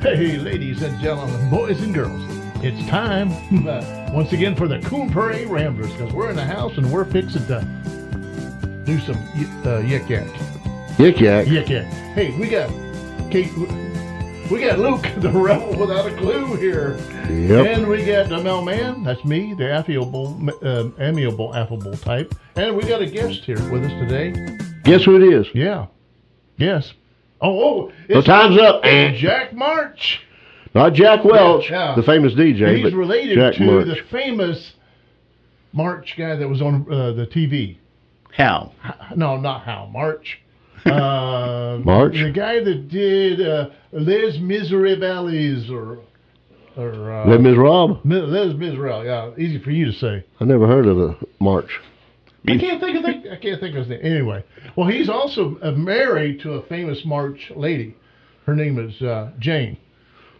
Hey, ladies and gentlemen, boys and girls, it's time once again for the Coon Prairie Ramblers, because we're in the house and we're fixing to do some yik yak. Yik yak. Yik yak. Hey, we got Luke, the rebel without a clue here. Yep. And we got the mailman, that's me, the amiable, affable type. And we got a guest here with us today. Guess who it is? Yeah. Yes. Oh, So time's up. Jack March. Not Jack Welch, Yeah. the famous DJ. He's related Jack to March. the famous March guy that was on the TV. Hal. No, not Hal. March. March? The guy that did Les Miserables or Les Miserables? Les Miserables. Yeah, easy for you to say. I never heard of the March. I can't think of his name. Anyway, well, he's also married to a famous March lady. Her name is Jane.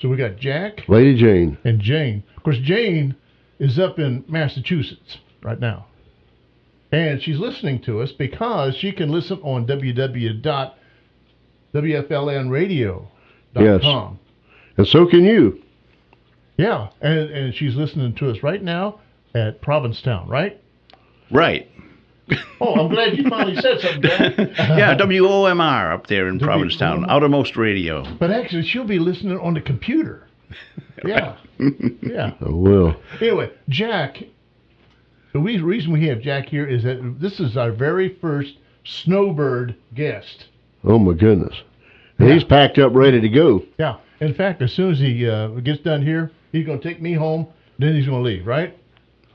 So we got Jack, Lady Jane. and Jane. Of course, Jane is up in Massachusetts right now. And she's listening to us because she can listen on www.wflnradio.com. And so can you. Yeah, and she's listening to us right now at Provincetown, right? Right. Oh, I'm glad you finally said something, Jack. Yeah, WOMR up there in Provincetown, outermost radio. But actually, she'll be listening on the computer. Yeah. Yeah. I will. Anyway, Jack, the reason we have Jack here is that this is our very first snowbird guest. Oh, my goodness. And he's packed up, ready to go. Yeah. In fact, as soon as he gets done here, he's going to take me home, then he's going to leave, right?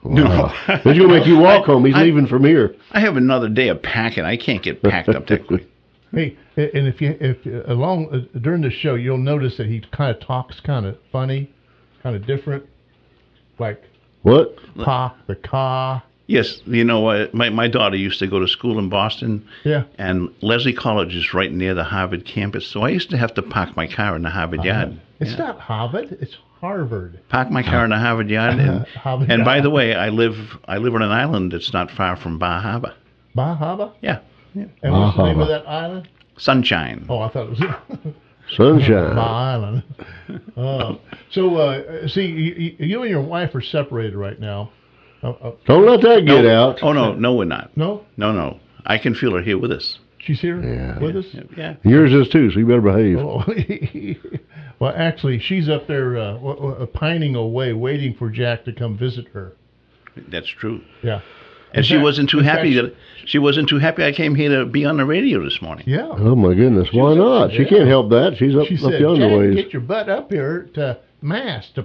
Wow. He's going to make you walk home. He's leaving from here. I have another day of packing. I can't get packed up that quick. Hey, and if during the show, you'll notice that he kind of talks kind of funny, kind of different, like What? pa, the ka. Yes, you know what? My daughter used to go to school in Boston. Yeah. And Leslie College is right near the Harvard campus. So I used to have to park my car in the Harvard yard. It's not Harvard, it's Harvard. Park my car in the Harvard yard. Harvard And by yard. the way, I live on an island that's not far from Bar Harbor. Bar Harbor? Yeah. And what's the name of that island? Sunshine. Oh, I thought it was Sunshine. Bar Island. See, you and your wife are separated right now. Don't let that get out. Oh, no, we're not. No? No. I can feel her here with us. She's here Yeah. with us? Yeah. Yours is too, so you better behave. Oh. Well, actually, she's up there pining away, waiting for Jack to come visit her. That's true. Yeah. And she wasn't too happy I came here to be on the radio this morning. Yeah. Oh, my goodness. Why not? She can't help that. She's up, She up said, yonder Jack, ways. get your butt up here to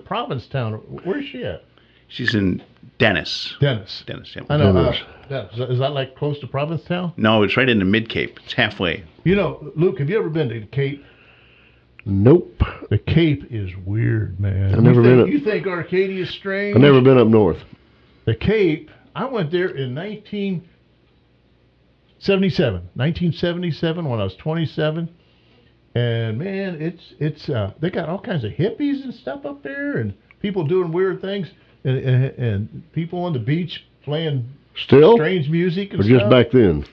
Provincetown. Where's she at? She's in Dennis. Dennis. Dennis, yeah. I know. Dennis. Is that like close to Provincetown? No, it's right in the Mid-Cape. It's halfway. You know, Luke, have you ever been to the Cape? Nope. The Cape is weird, man. I've never been up. You think Arcadia's strange? I've never been up north. The Cape, I went there in 1977 when I was 27. And man, it's they got all kinds of hippies and stuff up there, and people doing weird things, and people on the beach playing Still? strange music and Or stuff. just back then?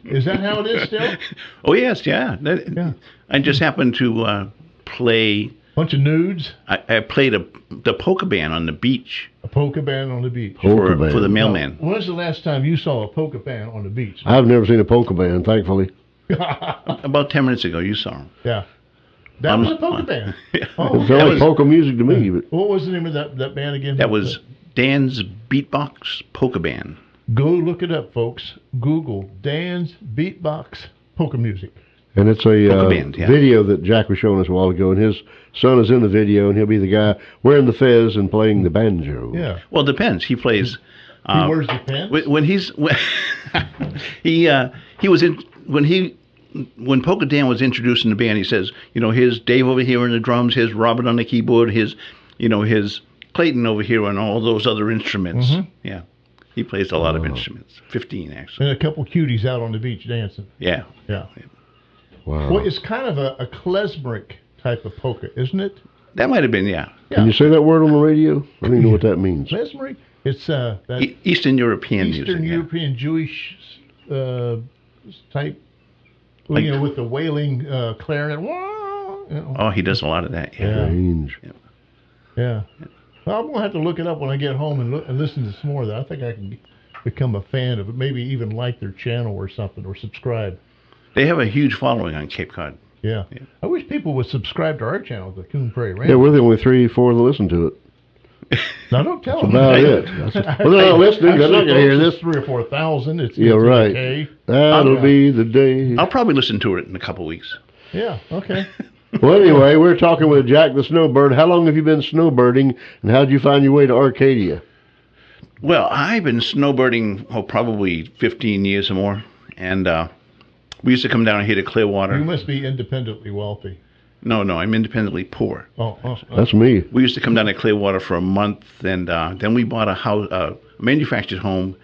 Is that how it is still? Oh, yes, yeah. Yeah. I just happened to play. Bunch of nudes, I played the polka band on the beach a polka band on the beach. Polka band. for the mailman. When's the last time you saw a polka band on the beach? I've never seen a polka band, thankfully. About 10 minutes ago, you saw him. Yeah. That was a polka band. Oh, It sounds like polka music to me. But what was the name of that band again? That was Dan's Beatbox Polka Band. Go look it up, folks. Google Dan's Beatbox Polka Music. And it's a Polka band, yeah. video that Jack was showing us a while ago, and his son is in the video, and he'll be the guy wearing the fez and playing the banjo. Yeah. Well, it depends. He plays. He wears the pants? When Polka Dan was introducing the band, he says, here's Dave over here on the drums, here's Robert on the keyboard, here's Clayton over here on all those other instruments. Mm-hmm. Yeah. He plays a lot of instruments. 15, actually. And a couple cuties out on the beach dancing. Yeah. Yeah. Wow. Well, it's kind of a klezmer type of polka, isn't it? That might have been, yeah. Can you say that word on the radio? I don't even know what that means. Klezmer? It's that Eastern European music. Eastern yeah. European Jewish type, Like- with the wailing clarinet. Oh, he does a lot of that. Yeah. Strange. Yeah. Well, I'm gonna have to look it up when I get home and listen to some more of that. I think I can become a fan of it. Maybe even like their channel or something, or subscribe. They have a huge following on Cape Cod. Yeah. I wish people would subscribe to our channel, the Coon Prairie Ramblers. Yeah, we're the only 3 or 4 that listen to it. Now don't tell them. About it. Well, they're not listening. They're not going to hear this. 3,000 or 4,000. It's right. okay. That'll be the day. I'll probably listen to it in a couple of weeks. Yeah. Okay. Well, anyway, we're talking with Jack the Snowbird. How long have you been snowbirding, and how did you find your way to Arcadia? Well, I've been snowbirding probably 15 years or more, and we used to come down here to Clearwater. You must be independently wealthy. No, I'm independently poor. Oh. That's me. We used to come down to Clearwater for a month, and then we bought a house, a manufactured home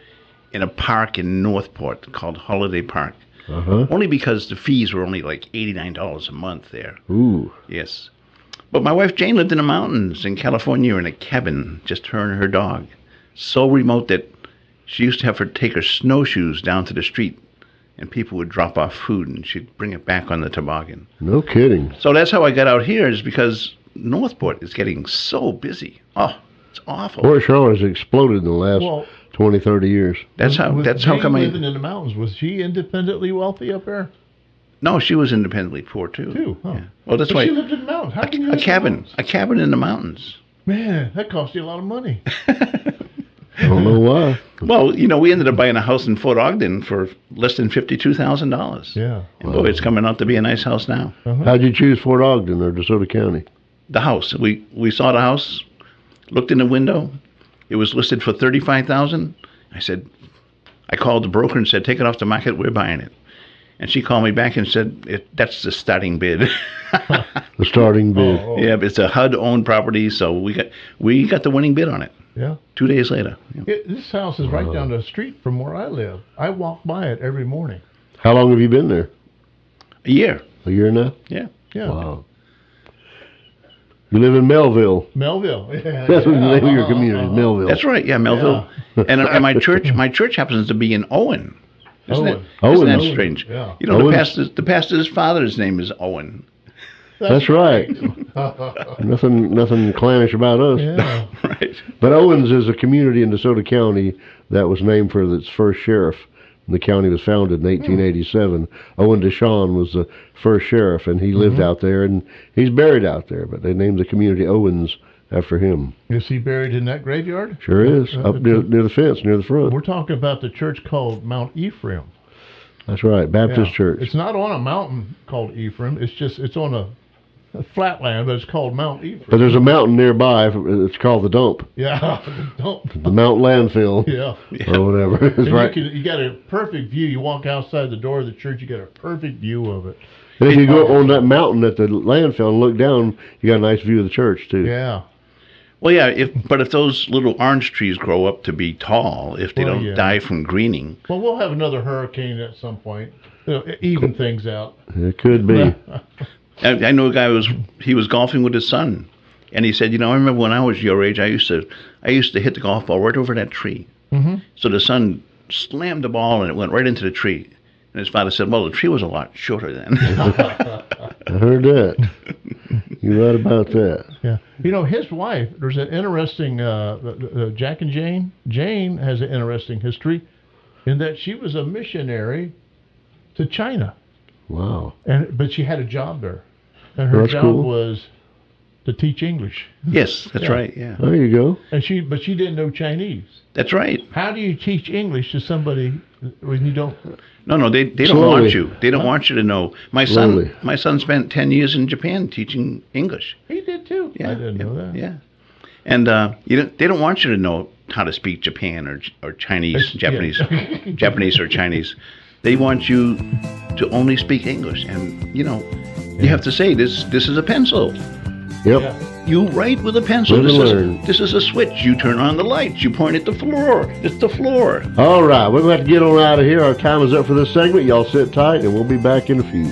in a park in Northport called Holiday Park. Only because the fees were only like $89 a month there. Ooh. Yes. But my wife Jane lived in the mountains in California in a cabin, just her and her dog. So remote that she used to have her take her snowshoes down to the street, and people would drop off food, and she'd bring it back on the toboggan. No kidding. So that's how I got out here, is because Northport is getting so busy. Oh, it's awful. Port Charlotte has exploded in the last 20, 30 years. That's how come I living in the mountains. Was she independently wealthy up there? No, she was independently poor too. Huh? Yeah. Well, that's but why she lived in the mountains. How can you live a cabin in the mountains. Man, that cost you a lot of money. I don't know why. Well, we ended up buying a house in Fort Ogden for less than $52,000. Yeah. And boy, it's coming out to be a nice house now. How'd you choose Fort Ogden or DeSoto County? The house. We saw the house, looked in the window. It was listed for $35,000. I called the broker and said, take it off the market. We're buying it. And she called me back and said, that's the starting bid. The starting bid. Yeah, but it's a HUD-owned property, so we got the winning bid on it. Yeah. 2 days later. Yeah. This house is right down the street from where I live. I walk by it every morning. How long have you been there? A year. A year now? Yeah. Wow. You live in Melville. Melville. Yeah, That's what the name of your community is, Melville. That's right. Yeah, Melville. Yeah. And my church happens to be in Owen. Isn't that strange? Yeah. The pastor's father's name is Owen. That's right. Nothing clannish about us. Yeah. Right. But Owens is a community in DeSoto County that was named for its first sheriff. The county was founded in 1887. Owen Deshawn was the first sheriff, and he lived out there, and he's buried out there. But they named the community Owens after him. Is he buried in that graveyard? Sure is, up near the fence, near the front. We're talking about the church called Mount Ephraim. That's right, Baptist church. It's not on a mountain called Ephraim. It's on a flatland, but it's called Mount Ephraim. But there's a mountain nearby. It's called the Dump. Yeah, the Dump. The Mount Landfill. Yeah. Or whatever. It's right. You got a perfect view. You walk outside the door of the church, you get a perfect view of it. And if you go on that mountain at the landfill and look down, you got a nice view of the church too. Yeah. Well, yeah. If those little orange trees grow up to be tall, if they don't die from greening. Well, we'll have another hurricane at some point. Even things out. It could be. I know a guy he was golfing with his son, and he said, I remember when I was your age, I used to hit the golf ball right over that tree. Mm-hmm. So the son slammed the ball and it went right into the tree. And his father said, well, the tree was a lot shorter then. I heard that. You're right about that. Yeah. His wife, there's an interesting, Jack and Jane. Jane has an interesting history in that she was a missionary to China. Wow. But she had a job there. And her job was to teach English. Yes, that's right. Yeah. There you go. And she didn't know Chinese. That's right. How do you teach English to somebody when you don't? No, they don't want you. They don't want you to know. My son spent 10 years in Japan teaching English. He did too. Yeah, I didn't know that. Yeah. And they don't want you to know how to speak Japan or Chinese, Japanese, Japanese or Chinese. They want you to only speak English, and you have to say this is a pencil. Yep. Yeah. You write with a pencil. This is a switch. You turn on the lights. You point at the floor. It's the floor. All right, we're going to have to get on out of here. Our time is up for this segment. Y'all sit tight, and we'll be back in a few.